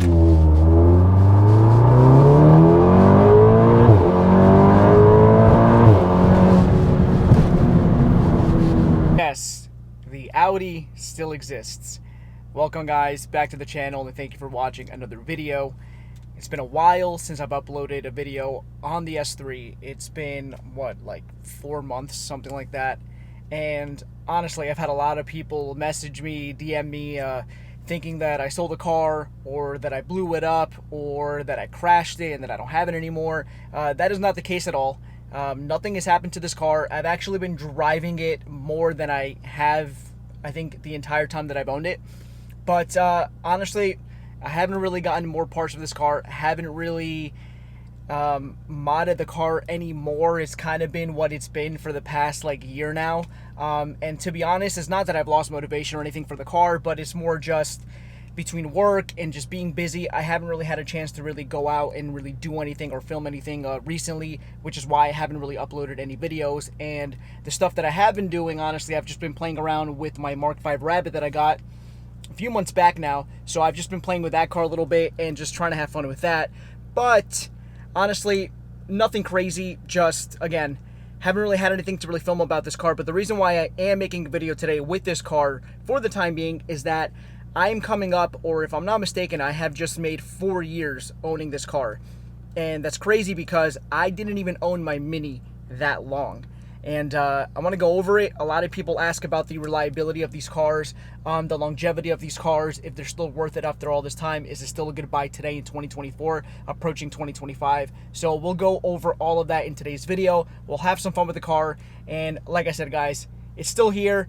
Yes, the Audi still exists. Welcome guys back to the channel, and thank you for watching another video. It's been a while since I've uploaded a video on the S3. It's been, what, like 4 months, something like that. And honestly, I've had a lot of people message me, DM me, thinking that I sold the car, or that I blew it up, or that I crashed it and that I don't have it anymore. That is not the case at all. Nothing has happened to this car. I've actually been driving it more than I have, I think, the entire time that I've owned it. But honestly, I haven't really gotten more parts of this car. Haven't really modded the car anymore. It's kind of been what it's been for the past like year now. And to be honest, it's not that I've lost motivation or anything for the car, but it's more just between work and just being busy, I haven't really had a chance to really go out and really do anything or film anything recently, which is why I haven't really uploaded any videos. And the stuff that I have been doing, honestly, I've just been playing around with my Mark V Rabbit that I got a few months back now. So I've just been playing with that car a little bit and just trying to have fun with that. But honestly, nothing crazy. Just, again, haven't really had anything to really film about this car. But the reason why I am making a video today with this car for the time being is that I'm coming up, or if I'm not mistaken, I have just made 4 years owning this car. And that's crazy because I didn't even own my Mini that long. And I want to go over it. A lot of people ask about the reliability of these cars, the longevity of these cars, if they're still worth it after all this time. Is it still a good buy today in 2024, approaching 2025? So we'll go over all of that in today's video. We'll have some fun with the car. And like I said, guys, it's still here.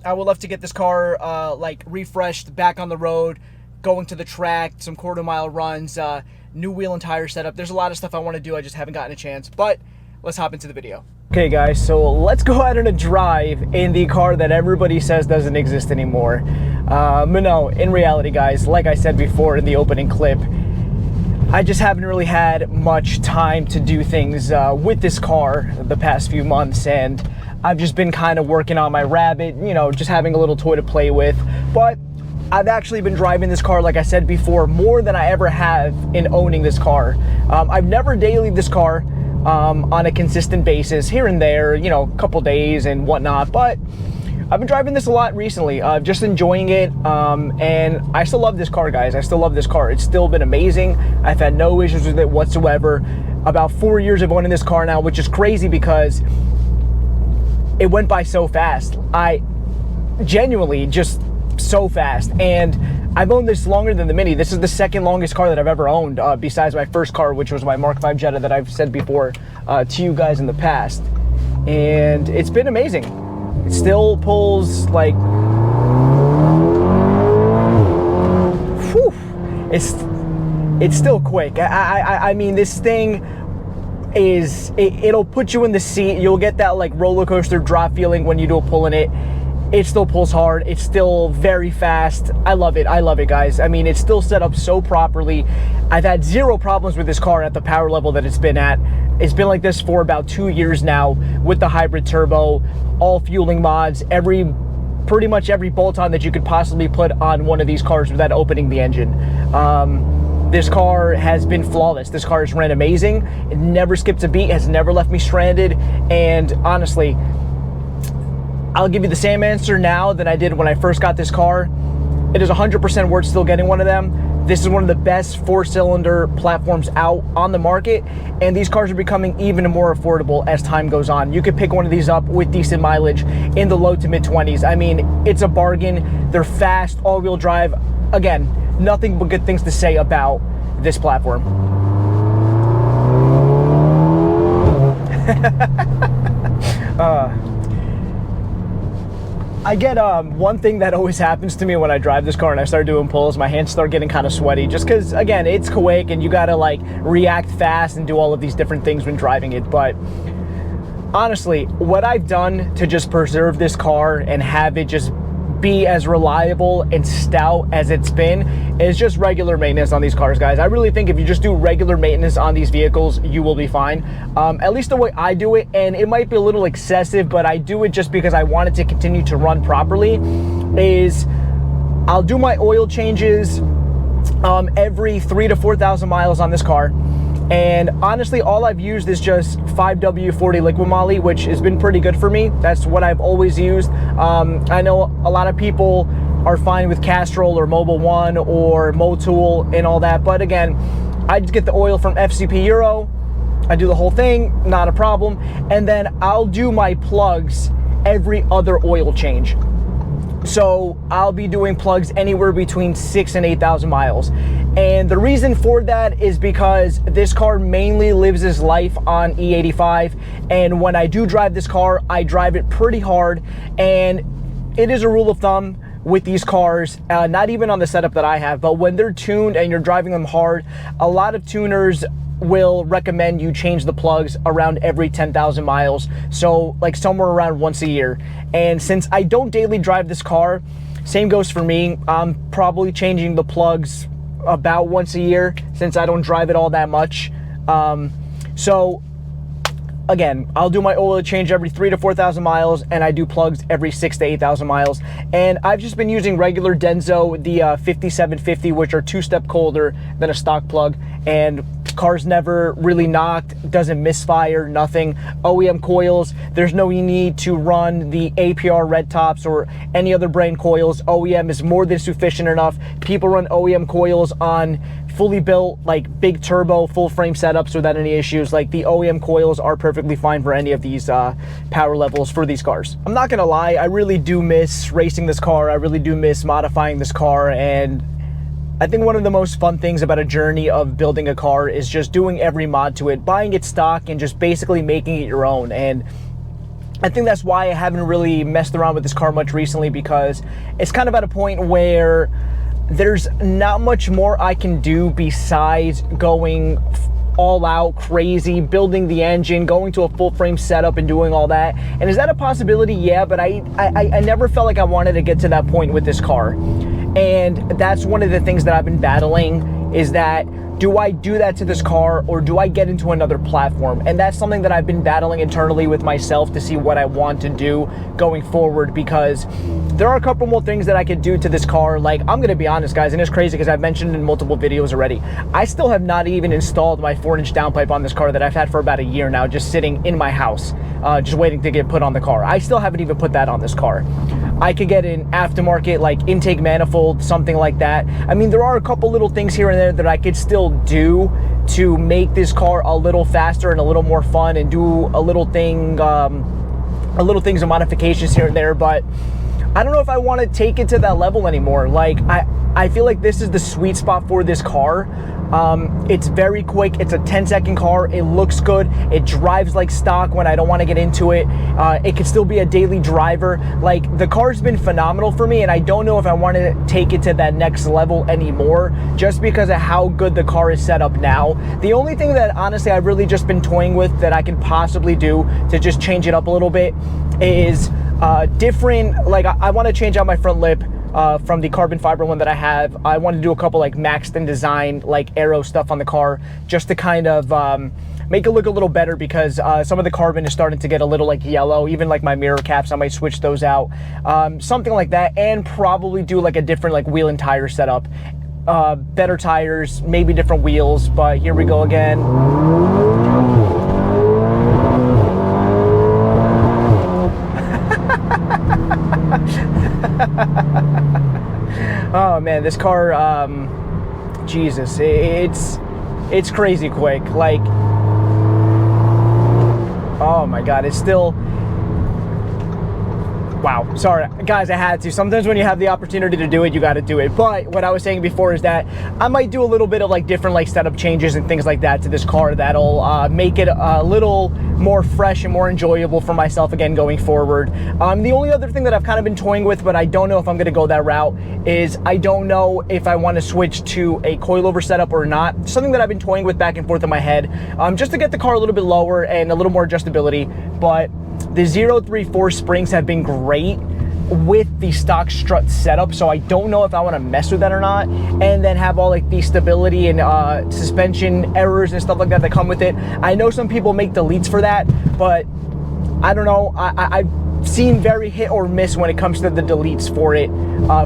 I would love to get this car like refreshed, back on the road, going to the track, some quarter-mile runs, new wheel and tire setup. There's a lot of stuff I want to do. I just haven't gotten a chance. But let's hop into the video. Okay guys, so let's go out on a drive in the car that everybody says doesn't exist anymore. But no, in reality guys, like I said before in the opening clip, I just haven't really had much time to do things with this car the past few months, and I've just been kind of working on my Rabbit, you know, just having a little toy to play with. But I've actually been driving this car, like I said before, more than I ever have in owning this car. I've never dailied this car on a consistent basis, here and there, you know, a couple days and whatnot, but I've been driving this a lot recently, just enjoying it, and I still love this car, guys. I still love this car. It's still been amazing. I've had no issues with it whatsoever. About 4 years of owning this car now, which is crazy because it went by so fast. I genuinely just so fast. And I've owned this longer than the Mini. This is the second longest car that I've ever owned, besides my first car, which was my Mark V Jetta that I've said before to you guys in the past. And it's been amazing. It still pulls like, whew, it's still quick. I mean, this thing is, it'll put you in the seat. You'll get that like roller coaster drop feeling when you do a pull in it. It still pulls hard. It's still very fast. I love it. I love it, guys. I mean, it's still set up so properly. I've had zero problems with this car at the power level that it's been at. It's been like this for about 2 years now with the hybrid turbo, all fueling mods, pretty much every bolt-on that you could possibly put on one of these cars without opening the engine. This car has been flawless. This car has ran amazing. It never skipped a beat, has never left me stranded. And honestly, I'll give you the same answer now that I did when I first got this car. It is 100% worth still getting one of them. This is one of the best 4-cylinder platforms out on the market, and these cars are becoming even more affordable as time goes on. You could pick one of these up with decent mileage in the low to mid 20s. I mean, it's a bargain. They're fast, all-wheel drive. Again, nothing but good things to say about this platform. I get one thing that always happens to me when I drive this car and I start doing pulls, my hands start getting kind of sweaty, just because, again, it's quick and you gotta like react fast and do all of these different things when driving it. But honestly, what I've done to just preserve this car and have it just be as reliable and stout as it's been is just regular maintenance on these cars, guys. I really think if you just do regular maintenance on these vehicles, you will be fine. At least the way I do it, and it might be a little excessive, but I do it just because I want it to continue to run properly, is I'll do my oil changes every 3,000 to 4,000 miles on this car. And honestly, all I've used is just 5W40 liquid moly, which has been pretty good for me. That's what I've always used. I know a lot of people are fine with Castrol or Mobil 1 or Motul and all that, but again, I just get the oil from FCP Euro. I do the whole thing, not a problem. And then I'll do my plugs every other oil change. So I'll be doing plugs anywhere between 6,000 and 8,000 miles. And the reason for that is because this car mainly lives its life on E85. And when I do drive this car, I drive it pretty hard. And it is a rule of thumb with these cars, not even on the setup that I have, but when they're tuned and you're driving them hard, a lot of tuners will recommend you change the plugs around every 10,000 miles. So like somewhere around once a year. And since I don't daily drive this car, same goes for me. I'm probably changing the plugs about once a year since I don't drive it all that much. So again, I'll do my oil change every 3,000 to 4,000 miles, and I do plugs every 6,000 to 8,000 miles. And I've just been using regular Denso, the 5750, which are 2-step colder than a stock plug, and car's never really knocked, doesn't misfire, nothing. OEM coils, there's no need to run the APR red tops or any other brand coils. OEM is more than sufficient enough. People run OEM coils on fully built, like big turbo, full frame setups without any issues. Like the OEM coils are perfectly fine for any of these power levels for these cars. I'm not gonna lie, I really do miss racing this car. I really do miss modifying this car, and I think one of the most fun things about a journey of building a car is just doing every mod to it, buying it stock and just basically making it your own. And I think that's why I haven't really messed around with this car much recently, because it's kind of at a point where there's not much more I can do besides going all out crazy, building the engine, going to a full frame setup and doing all that. And is that a possibility? Yeah, but I never felt like I wanted to get to that point with this car. And that's one of the things that I've been battling, is that do I do that to this car or do I get into another platform? And that's something that I've been battling internally with myself to see what I want to do going forward, because there are a couple more things that I could do to this car. Like, I'm gonna be honest, guys, and it's crazy because I've mentioned in multiple videos already, I still have not even installed my 4-inch downpipe on this car that I've had for about a year now, just sitting in my house, just waiting to get put on the car. I still haven't even put that on this car. I could get an aftermarket like intake manifold, something like that. I mean, there are a couple little things here and there that I could still do to make this car a little faster and a little more fun, and do a little things and modifications here and there, but I don't know if I want to take it to that level anymore. Like, I feel like this is the sweet spot for this car. It's very quick. It's a 10-second car. It looks good. It drives like stock when I don't want to get into it. It could still be a daily driver. Like, the car's been phenomenal for me, and I don't know if I want to take it to that next level anymore, just because of how good the car is set up now. The only thing that honestly I've really just been toying with that I can possibly do to just change it up a little bit is different, like I want to change out my front lip from the carbon fiber one that I have. I want to do a couple like maxed in design, like aero stuff on the car, just to kind of make it look a little better, because some of the carbon is starting to get a little like yellow. Even like my mirror caps, I might switch those out, something like that, and probably do like a different like wheel and tire setup, better tires, maybe different wheels. But here we go again. Oh man, this car, Jesus, it's crazy quick. Like, oh my God, it's still, wow. Sorry, guys, I had to. Sometimes when you have the opportunity to do it, you got to do it. But what I was saying before is that I might do a little bit of like different like setup changes and things like that to this car that'll make it a little more fresh and more enjoyable for myself again going forward. The only other thing that I've kind of been toying with, but I don't know if I'm going to go that route, is I don't know if I want to switch to a coilover setup or not. Something that I've been toying with back and forth in my head, just to get the car a little bit lower and a little more adjustability. But the 034 springs have been great with the stock strut setup, so I don't know if I want to mess with that or not, and then have all like the stability and suspension errors and stuff like that that come with it. I know some people make deletes for that, but I don't know. seem very hit or miss when it comes to the deletes for it,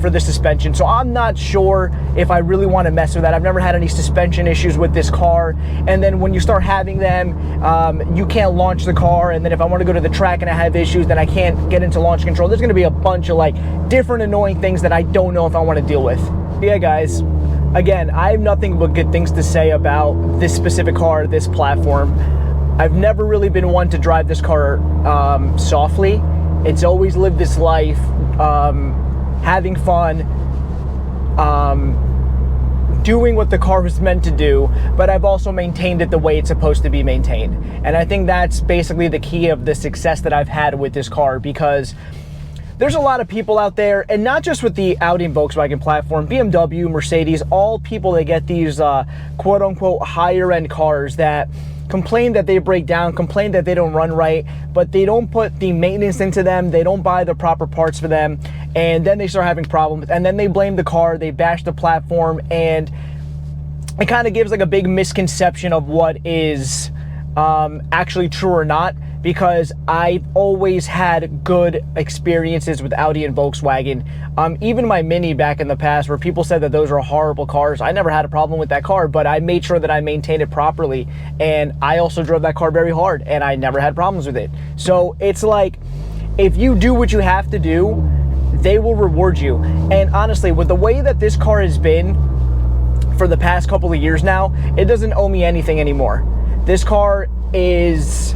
for the suspension. So I'm not sure if I really want to mess with that. I've never had any suspension issues with this car. And then when you start having them, you can't launch the car. And then if I want to go to the track and I have issues, then I can't get into launch control. There's going to be a bunch of like different annoying things that I don't know if I want to deal with. Yeah, guys. Again, I have nothing but good things to say about this specific car, this platform. I've never really been one to drive this car softly. It's always lived this life, having fun, doing what the car was meant to do, but I've also maintained it the way it's supposed to be maintained. And I think that's basically the key of the success that I've had with this car, because there's a lot of people out there, and not just with the Audi and Volkswagen platform, BMW, Mercedes, all people that get these quote-unquote higher-end cars that complain that they break down, complain that they don't run right, but they don't put the maintenance into them, they don't buy the proper parts for them, and then they start having problems, and then they blame the car, they bash the platform, and it kind of gives like a big misconception of what is actually true or not, because I've always had good experiences with Audi and Volkswagen. Even my Mini back in the past, where people said that those are horrible cars, I never had a problem with that car, but I made sure that I maintained it properly. And I also drove that car very hard, and I never had problems with it. So it's like, if you do what you have to do, they will reward you. And honestly, with the way that this car has been for the past couple of years now, it doesn't owe me anything anymore. This car is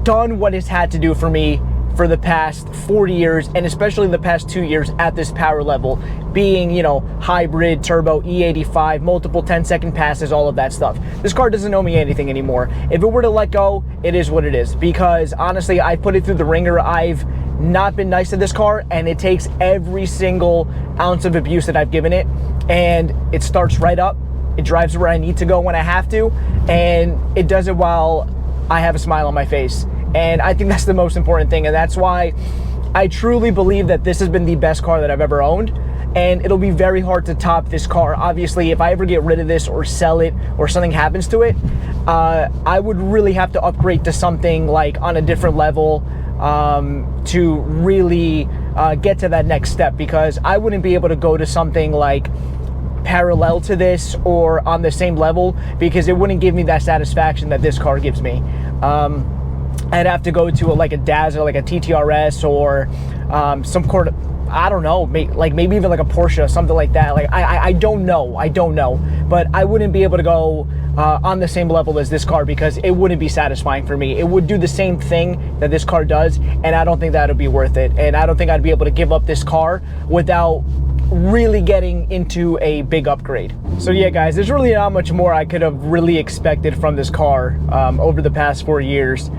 done what it's had to do for me for the past 40 years, and especially the past 2 years at this power level, being, you know, hybrid, turbo, E85, multiple 10-second passes, all of that stuff. This car doesn't owe me anything anymore. If it were to let go, it is what it is, because honestly, I put it through the ringer. I've not been nice to this car, and it takes every single ounce of abuse that I've given it, and it starts right up. It drives where I need to go when I have to, and it does it while I have a smile on my face. And I think that's the most important thing, and that's why I truly believe that this has been the best car that I've ever owned, and it'll be very hard to top this car. Obviously, if I ever get rid of this or sell it or something happens to it, I would really have to upgrade to something like on a different level to really get to that next step, because I wouldn't be able to go to something like parallel to this or on the same level, because it wouldn't give me that satisfaction that this car gives me. I'd have to go to like a Dazzler, like a TTRS, or some sort of, I don't know, maybe even like a Porsche, something like that. Like I don't know, but I wouldn't be able to go on the same level as this car, because it wouldn't be satisfying for me. It would do the same thing that this car does, and I don't think that would be worth it. And I don't think I'd be able to give up this car without really getting into a big upgrade. So yeah, guys, there's really not much more I could have really expected from this car over the past 4 years.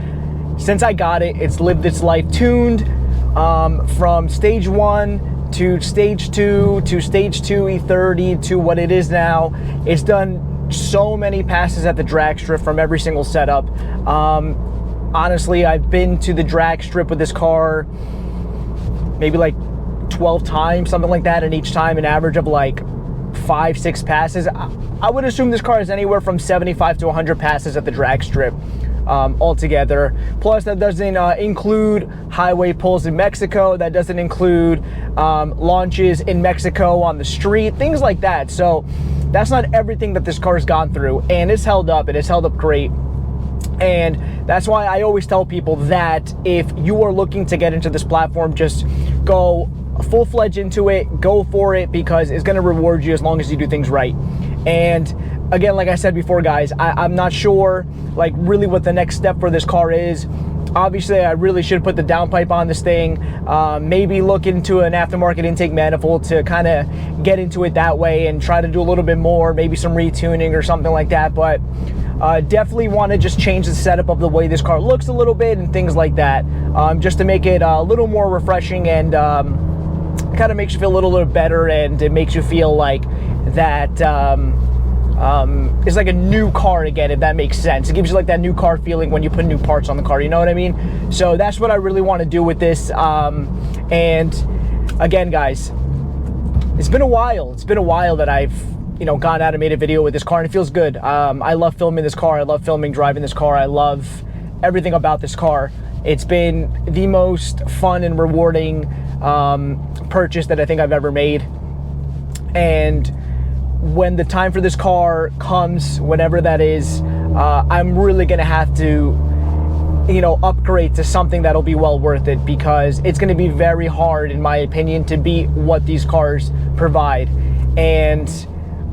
Since I got it, it's lived its life tuned from stage 1 to stage 2 to stage 2 E30 to what it is now. It's done so many passes at the drag strip from every single setup. Honestly, I've been to the drag strip with this car maybe like 12 times, something like that, and each time an average of like 5-6 passes. I would assume this car has anywhere from 75 to 100 passes at the drag strip altogether. Plus, that doesn't include highway pulls in Mexico. That doesn't include launches in Mexico on the street, things like that. So that's not everything that this car has gone through, and it's held up. It has held up great. And that's why I always tell people that if you are looking to get into this platform, just go full-fledged into it, go for it, because it's going to reward you as long as you do things right. And again, like I said before, guys, I'm not sure like really what the next step for this car is. Obviously, I really should put the downpipe on this thing, maybe look into an aftermarket intake manifold to kind of get into it that way and try to do a little bit more, maybe some retuning or something like that. But definitely want to just change the setup of the way this car looks a little bit and things like that, just to make it a little more refreshing, and kind of makes you feel a little better, and it makes you feel like that it's like a new car again, if that makes sense. It gives you like that new car feeling when you put new parts on the car, you know what I mean? So that's what I really want to do with this. And again, guys, it's been a while. It's been a while that I've, you know, gone out and made a video with this car, and it feels good. I love filming this car. I love filming driving this car. I love everything about this car. It's been the most fun and rewarding purchase that I think I've ever made. And when the time for this car comes, whenever that is, I'm really gonna have to, upgrade to something that'll be well worth it, because it's gonna be very hard, in my opinion, to beat what these cars provide. And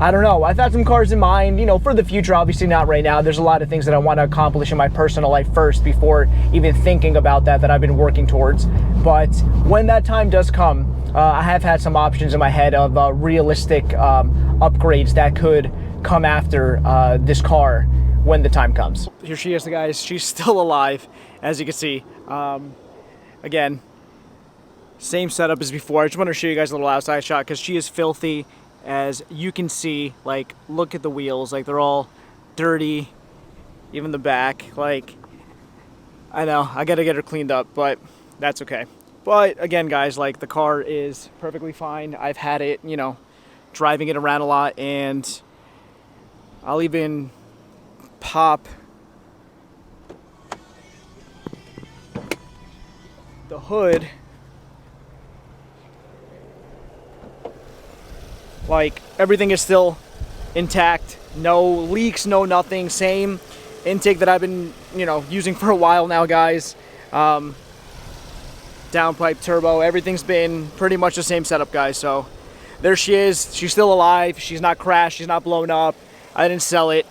I don't know, I've had some cars in mind, for the future, obviously not right now. There's a lot of things that I want to accomplish in my personal life first before even thinking about that I've been working towards. But when that time does come, I have had some options in my head of realistic upgrades that could come after this car when the time comes. Here she is, guys. She's still alive, as you can see. Again, same setup as before. I just want to show you guys a little outside shot because she is filthy. As you can see, like, look at the wheels, like, they're all dirty, even the back. Like, I know, I gotta get her cleaned up, but that's okay. But again, guys, like, the car is perfectly fine. I've had it, driving it around a lot, and I'll even pop the hood. Like, everything is still intact, no leaks, no nothing. Same intake that I've been, using for a while now, guys. Downpipe, turbo, everything's been pretty much the same setup, guys. So there she is. She's still alive. She's not crashed. She's not blown up. I didn't sell it.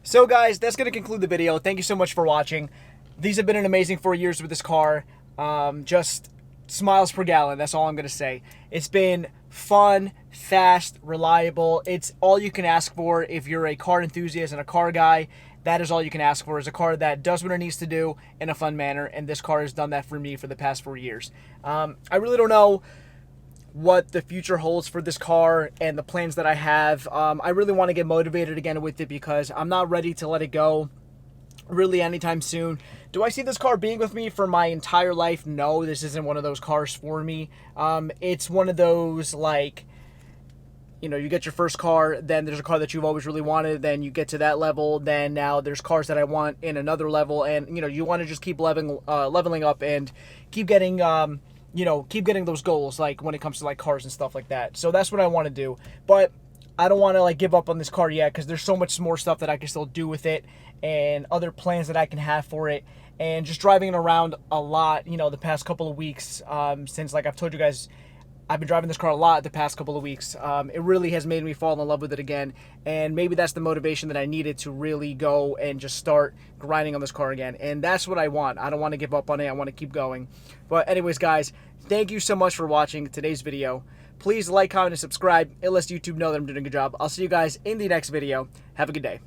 So, guys, that's going to conclude the video. Thank you so much for watching. These have been an amazing 4 years with this car. Just smiles per gallon. That's all I'm going to say. It's been fun, fast, reliable. It's all you can ask for if you're a car enthusiast and a car guy. That is all you can ask for, is a car that does what it needs to do in a fun manner, and this car has done that for me for the past 4 years. I really don't know what the future holds for this car and the plans that I have. I really want to get motivated again with it because I'm not ready to let it go really anytime soon. Do I see this car being with me for my entire life? No, this isn't one of those cars for me. It's one of those, like, you get your first car, then there's a car that you've always really wanted, then you get to that level, then now there's cars that I want in another level, and, you want to just keep leveling up and keep getting, keep getting those goals, like, when it comes to, like, cars and stuff like that. So that's what I want to do. But I don't want to, like, give up on this car yet, because there's so much more stuff that I can still do with it and other plans that I can have for it. And just driving it around a lot, the past couple of weeks, since, like, I've told you guys, I've been driving this car a lot the past couple of weeks. It really has made me fall in love with it again, and maybe that's the motivation that I needed to really go and just start grinding on this car again. And that's what I want. I don't want to give up on it. I want to keep going. But anyways, guys, thank you so much for watching today's video. Please like, comment, and subscribe. It lets YouTube know that I'm doing a good job. I'll see you guys in the next video. Have a good day.